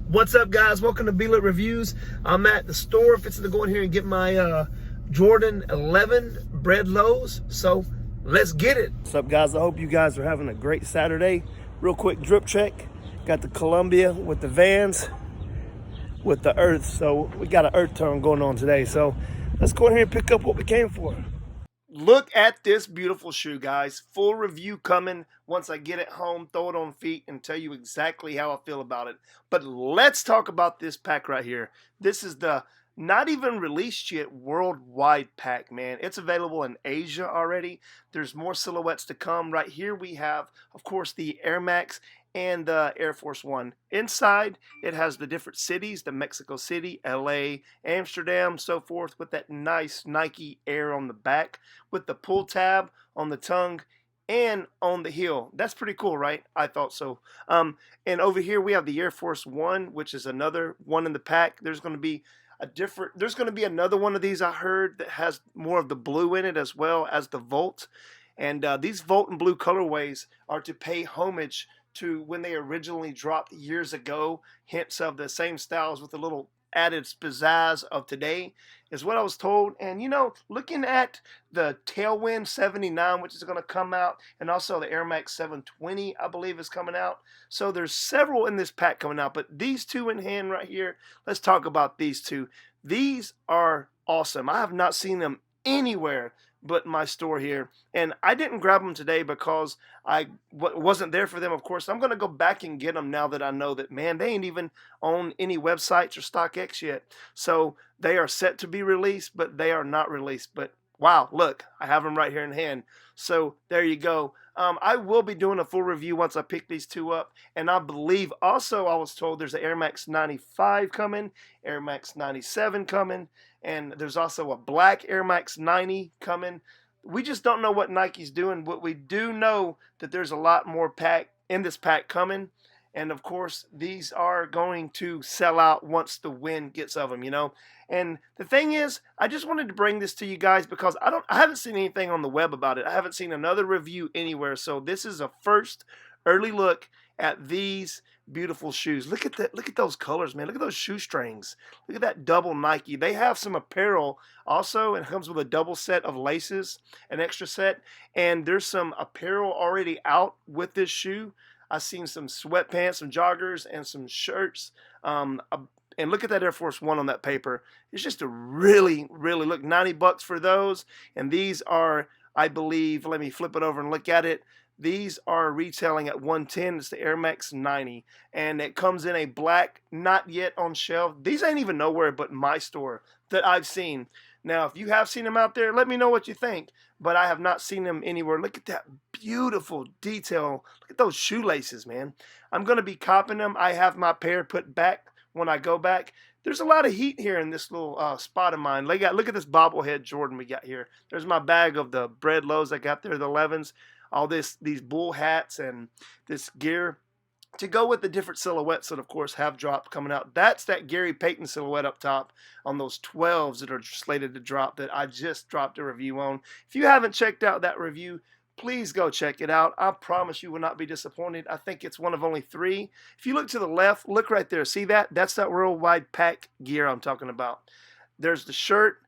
What's up, guys? Welcome to Belet Reviews. I'm at the store fixing to go in here and get my Jordan 11 Bred lows. So let's get it. What's up, guys? I hope you guys are having a great Saturday. Real quick drip check. Got the Columbia with the Vans with the Earth. So we got an Earth tone going on today. So let's go in here and pick up what we came for. Look at this beautiful shoe, guys. Full review coming once I get it home, throw it on feet, and tell you exactly how I feel about it. But let's talk about this pack right here. This is the not even released yet worldwide pack, man. It's available in Asia already. There's more silhouettes to come. Right here we have, of course, the Air Max and the Air Force One. Inside, it has the different cities, the Mexico City, LA, Amsterdam, so forth, with that nice Nike Air on the back, with the pull tab on the tongue and on the heel. That's pretty cool, right? I thought so. And over here we have the Air Force One, which is another one in the pack. There's going to be another one of these I heard that has more of the blue in it as well as the Volt. And these Volt and blue colorways are to pay homage to when they originally dropped years ago. Hints of the same styles with a little added pizzazz of today is what I was told. And you know, looking at the Tailwind 79, which is going to come out, and also the Air Max 720 I believe is coming out, so there's several in this pack coming out, but these two in hand right here, let's talk about these two. These are awesome. I have not seen them anywhere but my store here, and I didn't grab them today because I wasn't there for them, of course. I'm going to go back and get them now that I know that, man, they ain't even on any websites or StockX yet. So they are set to be released, but they are not released. But wow, look, I have them right here in hand. So there you go. I will be doing a full review once I pick these two up. And I believe also I was told there's an Air Max 95 coming, Air Max 97 coming, and there's also a black Air Max 90 coming. We just don't know what Nike's doing, but we do know that there's a lot more pack in this pack coming. And of course, these are going to sell out once the wind gets of them, you know. And the thing is, I just wanted to bring this to you guys because I haven't seen anything on the web about it. I haven't seen another review anywhere. So this is a first early look at these beautiful shoes. Look at that. Look at those colors, man. Look at those shoestrings. Look at that double Nike. They have some apparel also, and it comes with a double set of laces, an extra set. And there's some apparel already out with this shoe. I've seen some sweatpants, some joggers, and some shirts. And look at that Air Force One on that paper. It's just a really, really look. $90 for those. And these are, I believe, let me flip it over and look at it. These are retailing at $110. It's the Air Max 90. And it comes in a black, not yet on shelf. These ain't even nowhere but my store that I've seen. Now, if you have seen them out there, let me know what you think. But I have not seen them anywhere. Look at that beautiful detail. Look at those shoelaces, man. I'm going to be copping them. I have my pair put back when I go back. There's a lot of heat here in this little spot of mine. Look at this bobblehead Jordan we got here. There's my bag of the Bred lows I got there, the 11s. All these bull hats and this gear to go with the different silhouettes that, of course, have dropped coming out. That's that Gary Payton silhouette up top on those 12s that are slated to drop that I just dropped a review on. If you haven't checked out that review, please go check it out. I promise you will not be disappointed. I think it's one of only 3. If you look to the left, look right there. See that? That's that worldwide pack gear I'm talking about. There's the shirt,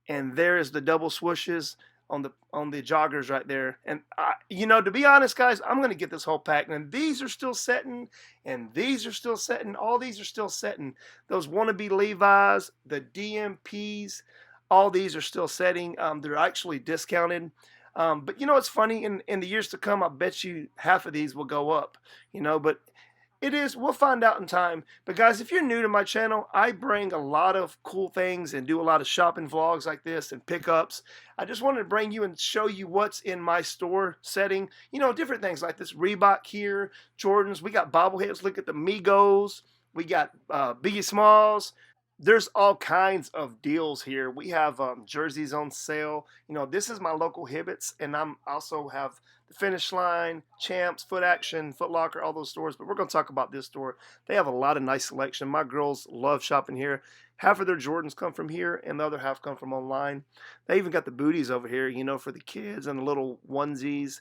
and there is the double swooshes on the joggers right there. And you know, to be honest, guys, I'm gonna get this whole pack. And these are still setting, and these are still setting. All these are still setting. Those wannabe Levi's, the DMPs, all these are still setting. They're actually discounted. But you know, it's funny, in the years to come, I bet you half of these will go up, you know, but we'll find out in time. But guys, if you're new to my channel, I bring a lot of cool things and do a lot of shopping vlogs like this and pickups. I just wanted to bring you and show you what's in my store setting. You know, different things like this Reebok here, Jordans. We got bobbleheads. Look at the Migos. We got Biggie Smalls. There's all kinds of deals here. We have jerseys on sale. You know, this is my local Hibbets, and I'm also have the Finish Line, Champs, Foot Action, Foot Locker, all those stores. But we're going to talk about this store. They have a lot of nice selection. My girls love shopping here. Half of their Jordans come from here, and the other half come from online. They even got the booties over here, you know, for the kids and the little onesies.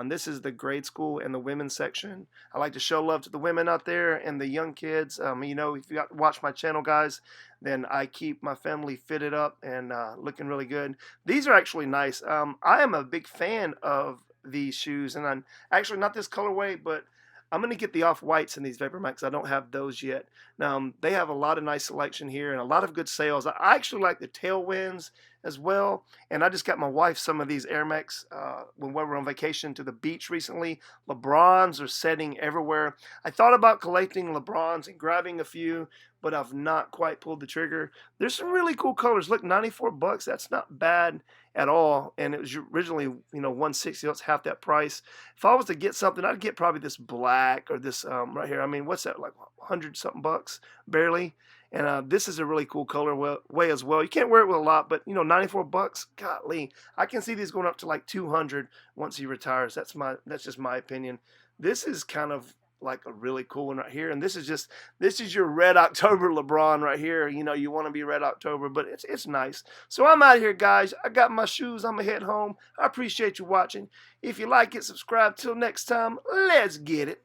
This is the grade school and the women's section. I like to show love to the women out there and the young kids. You know, if you got to watch my channel, guys, then I keep my family fitted up and looking really good. These are actually nice. I am a big fan of these shoes, and I'm actually not this colorway, but I'm going to get the off-whites in these Vapor Max. I don't have those yet. Now, they have a lot of nice selection here and a lot of good sales. I actually like the Tailwinds as well. And I just got my wife some of these Air Max when we were on vacation to the beach recently. LeBrons are setting everywhere. I thought about collecting LeBrons and grabbing a few, but I've not quite pulled the trigger. There's some really cool colors. Look, 94 bucks. That's not bad at all. And it was originally, you know, 160. That's half that price. If I was to get something, I'd get probably this black or this right here. I mean, what's that, like 100 something bucks, barely. And this is a really cool colorway as well. You can't wear it with a lot, but, you know, 94 bucks, golly. I can see these going up to like 200 once he retires. That's just my opinion. This is kind of like a really cool one right here. And this is your Red October LeBron right here. You know, you want to be Red October, but it's nice. So I'm out of here, guys. I got my shoes. I'm going to head home. I appreciate you watching. If you like it, subscribe. Till next time, let's get it.